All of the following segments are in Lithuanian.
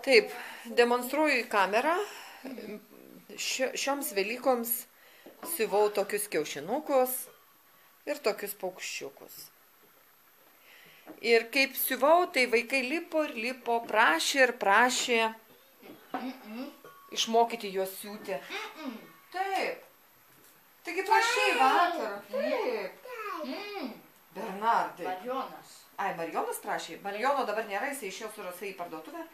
Taip, demonstruoju į kamerą. Šioms Velykoms siuvau tokius kiaušinukus ir tokius paukščiukus. Ir kaip siuvau, tai vaikai lipo ir lipo, prašė ir prašė išmokyti juos siūti. Taip. Taigi prašai vakar. Taip. Bernardai. Marijonas. Ai, Marijonas prašė. Marijono dabar nėra, jisai išėjo su Rasa į parduotuvę,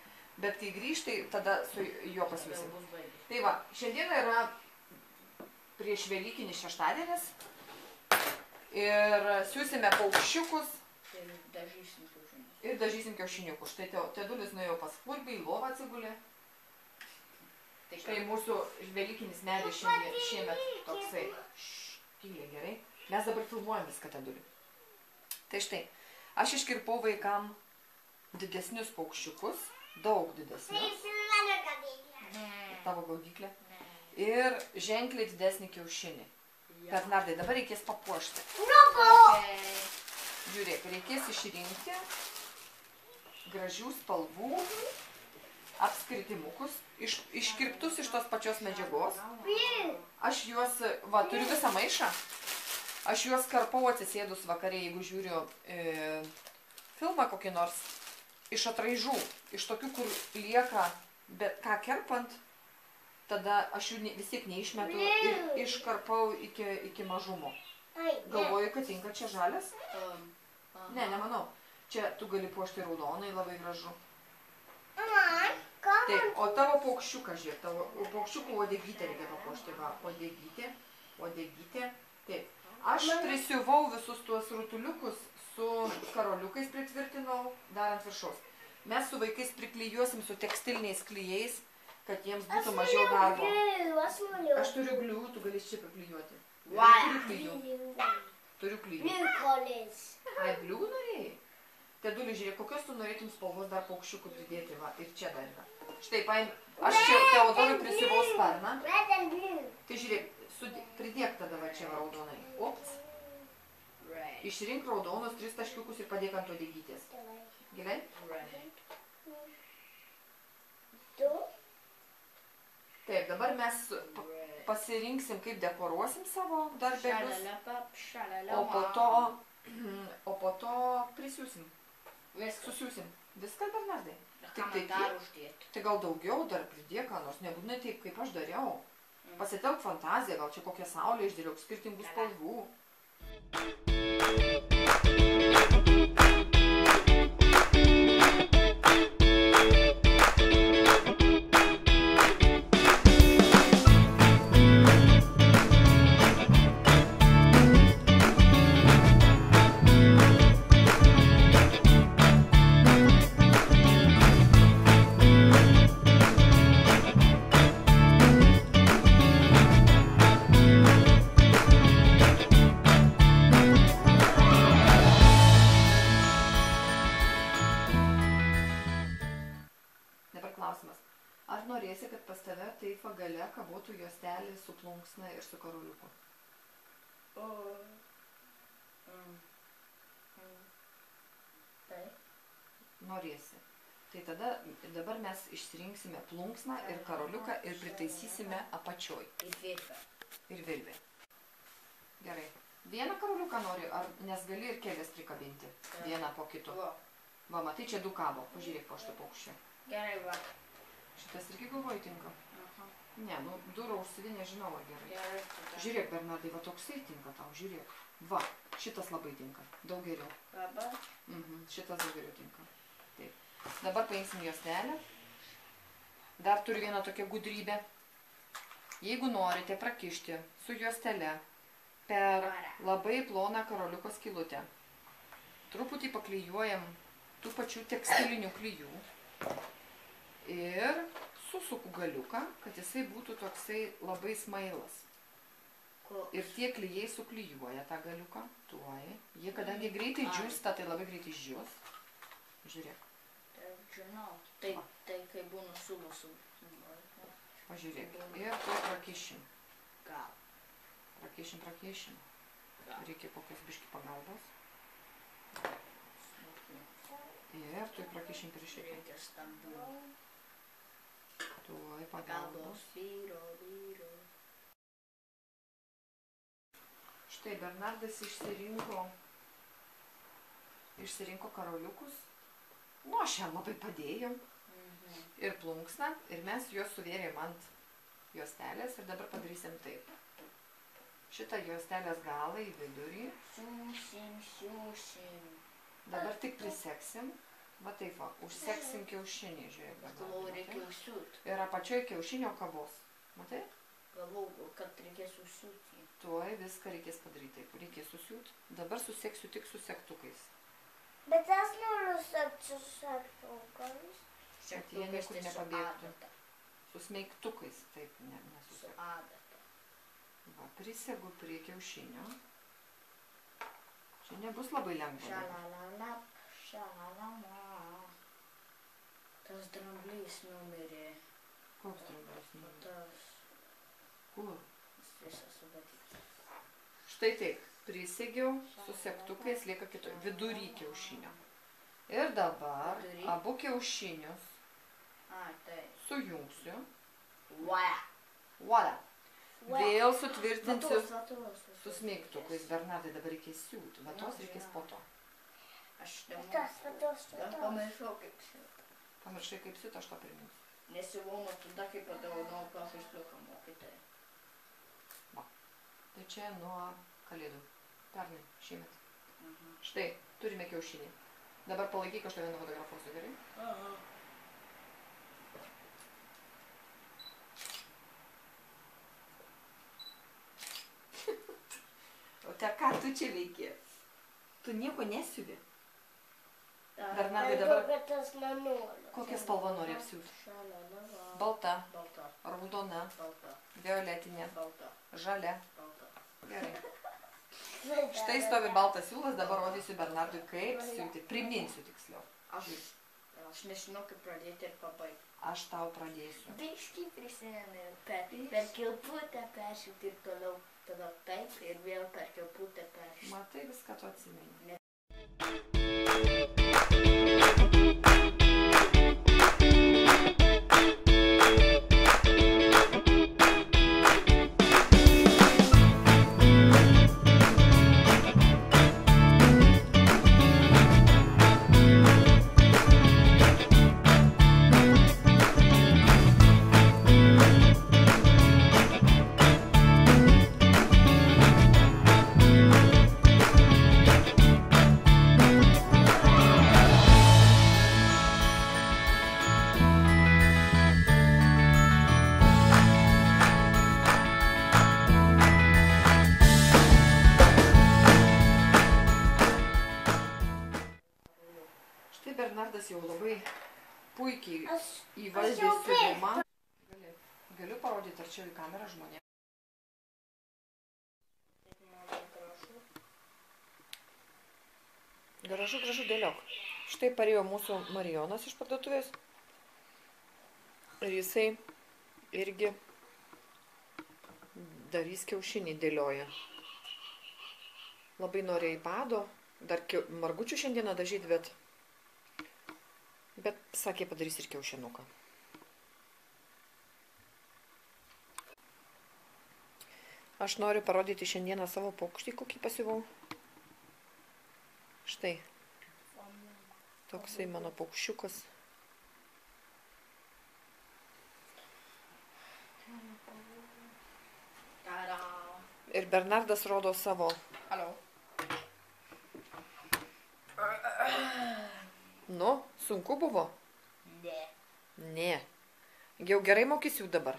bet kai grįžtai, tada su juo pasiūsim. Tai va, šiandien yra prieš Velykinis šeštadienis ir siūsime paukščiukus ir dažysim kiaušiniukus. Štai Tedulis nuėjo pas Fulbį, į lovą atsigulė. Štai mūsų Velykinis medis šiemet toksai. Tyliai, gerai. Mes dabar filmuojam viską, Tedulį. Tai štai, aš iškirpau vaikam didesnius paukščiukus, daug didesnius. Tavo gaudyklė. Ir ženkliai didesnį kiaušinį. Bernardai, dabar reikės papuošti. Žiūrėk, reikės išrinkti gražių spalvų apskritimukus, iškirptus iš tos pačios medžiagos. Aš juos, va, turiu visą maišą. Aš juos karpau atsisėdus vakarė, jeigu žiūriu filmą kokį nors, iš atraižų, iš tokių, kur lieka, bet ką kerpant, tada aš jų vis tiek neišmetu ir iškarpau iki mažumo. Galvoju, kad tinka čia žalias? Ne, nemanau. Čia tu gali puošti raudonai, labai gražu. Taip, o tavo paukščiuką, žiūrėk, tavo paukščiukų odegytę reikia papuošti, va, odegytė, taip. Aš prisiuvau visus tuos rutuliukus su karoliukais pritvirtinau, dar ant viršaus. Mes su vaikais priklijuosim su tekstiliniais klijais, kad jiems būtų mažiau darbo. Aš turiu glių, tu gali čia priklijuoti. Turiu klijų. Ai, blių norėjai? Tedulį, žiūrėk, kokios tu norėtum spalvos dar paukščiukų pridėti, va, ir čia dar yra. Štai, aš čia Teodorui prisivau sparną. Tai žiūrėk, pridėk tada va čia raudonai. Ops. Išrink raudonus 3 taškiukus ir padėk ant odegytės. Gerai? Taip, dabar mes pasirinksim, kaip dekoruosim savo darbelius, o po to prisiūsim, susiūsim. Viską, Bernardai? Tai gal daugiau dar pridėk, nors nebūtinai taip, kaip aš dariau. Pasitelk fantaziją, gal čia kokią saulę išdėliok skirtingų spalvų. Ar norėsi, kad pas tave taip gale kabotų juostelė su plunksna ir su karoliuku? Taip. Norėsi. Tai tada dabar mes išsirinksime plunksną ir karoliuką ir pritaisysime apačioj. Ir virvę. Gerai. Vieną karoliuką nori, nes gali ir kelias prikabinti. Vieną po kito. Va, matai, čia 2 kabo. Pažiūrėk po šitą paukščią. Gerai, va. Šitas irgi galvoju tinka? Ne, nu, durą užsidė, nežinau, ar gerai. Žiūrėk, Bernardai, va toksai tinka tau, žiūrėk. Va, šitas labai tinka, daug geriau. Šitas daug geriau tinka. Taip. Dabar paimsim juostelę. Dar turiu vieną tokią gudrybę. Jeigu norite prakišti su juostele per labai ploną karoliuko skylutę, truputį paklijuojam tų pačių tekstilinių klijų. Ir susuku galiuką, kad jisai būtų toksai labai smailas. Ir tie klijai suklijuoja tą galiuką, tuoj. Jie, kadangi greitai džiūsta, tai labai greitai išdžius. Žiūrėk. Žinau, tai kai būna sulusų. Pažiūrėk. Ir tuoj prakišim. Gal. Prakišim. Reikia kokios biški pagalbos. Ir tuoj prakišim prie šitą. Tuoj pagalbos. Vyro. Štai Bernardas išsirinko karoliukus. Nu, aš jam labai padėjom. Ir plunksną. Ir mes juos suvėrėm ant juostelės. Ir dabar padarysim taip. Šitą juostelės galą į vidurį. Siūsim. Dabar tik priseksim. Va taip va. Užseksim kiaušinį. Žiūrėk. Galvoju, reikia užsiūt. Ir apačioj kiaušinio kabos. Matai? Galvoju, kad reikės užsiūt. Tuoj viską reikės padaryti taip. Reikės susiūt. Dabar suseksiu tik su segtukais. Bet aš noriu sekti su segtukais. Kad jie niekur nepabėgtų. Su smeigtukais. Taip, Su adata. Va, prisegu prie kiaušinio. Čia nebus labai lengva. Šalalala. Tas dramblys numirė. Koks dramblys numirė? Tas. Kur? Jis visas subadytas. Štai taip. Prisegiau su segtukais, lieka vidury kiaušinio. Ir dabar abu kiaušinius sujungsiu. Voila. Vėl sutvirtinsiu su smeigtukais. Bernardai, dabar reikės siūti. Vatos reikės po to. Aš pamiršau kaip siūt. Pamiršai kaip siūt, aš to priminsiu. Nesiuvau nuo tada, kai padovanau profesliuką mokytojai. Va. Tai čia nuo kalėdų. Pernai, šiemet. Štai, turime kiaušinį. Dabar palaikyk, aš tave nufotografuosiu, gerai? O te ką tu čia veiki? Tu nieko nesiuvi? Bernardai, dabar kokią spalvą nori apsiūti? Balta, raudona, violetinė, žalia. Gerai. Štai stovi baltas siūlas, dabar rodysiu Bernardui, kaip siūti. Priminsiu tiksliau. Aš nežinau, kaip pradėti ir pabaigti. Aš tau pradėsiu. Biškį prisimenu, per kilputę peršiūti ir toliau. Tada taip ir vėl per kilputę peršiūti. Matai, viską tu atsimeni. Bernardas jau labai puikiai įvaldė siuvimą. Galiu parodyti arčiau į kamerą žmonėms. Gražu dėliok. Štai parėjo mūsų Marijonas iš parduotuvės. Ir jisai irgi darys kiaušinį dėlioja. Labai norėjo įpado. Dar margučių šiandieną dažyti, bet sakė, padarys ir kiaušinuką. Aš noriu parodyti šiandieną savo paukštį, kokį pasiuvau. Štai. Toksai mano paukščiukas. Ir Bernardas rodo savo. Halo. Nu, sunku buvo? Ne. Jau gerai mokysiu dabar?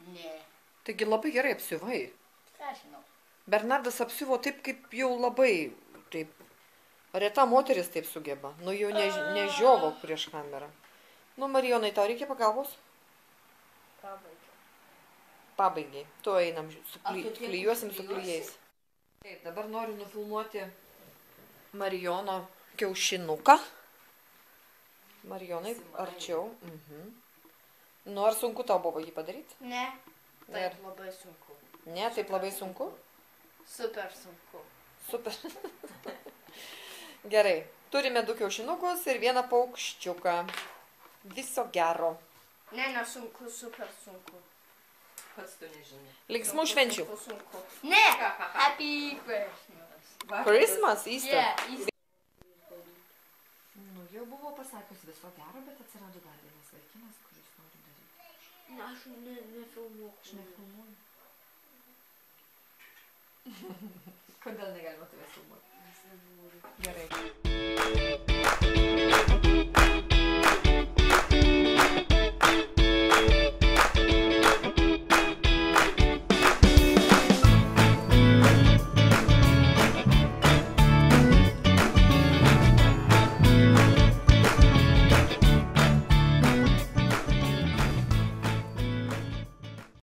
Ne. Taigi labai gerai apsiuvai. Ką žinau. Bernardas apsiuvo taip, kaip jau labai, taip, reta moteris taip sugeba. Nu, jau nežiovok prieš kamerą. Nu, Marijonai, tau reikia pagalbos? Pabaigiai. Tu einam, klijuosim su klijais. Taip, dabar noriu nufilmuoti Marijono kiaušinuką. Marijonai, arčiau. Nu, ar sunku tau buvo jį padaryti? Ne, taip labai sunku. Ne, taip labai sunku? Super sunku. Super. Gerai, turime 2 kiaušinukus ir 1 paukščiuką. Viso gero. Ne, nesunku, super sunku. Pats tu nežinai. Linksmų švenčių. Sunku. Ne! Happy Christmas. Christmas, Easter. Yeah, Easter. Nu, jau buvo pasakius viso gero, bet atsirado dar vienas vaikinas, kuris nori daryti. Ne, aš nefilmuoju. Aš nefilmuoju. Kodėl negalima tavęs filmuoti? Gerai.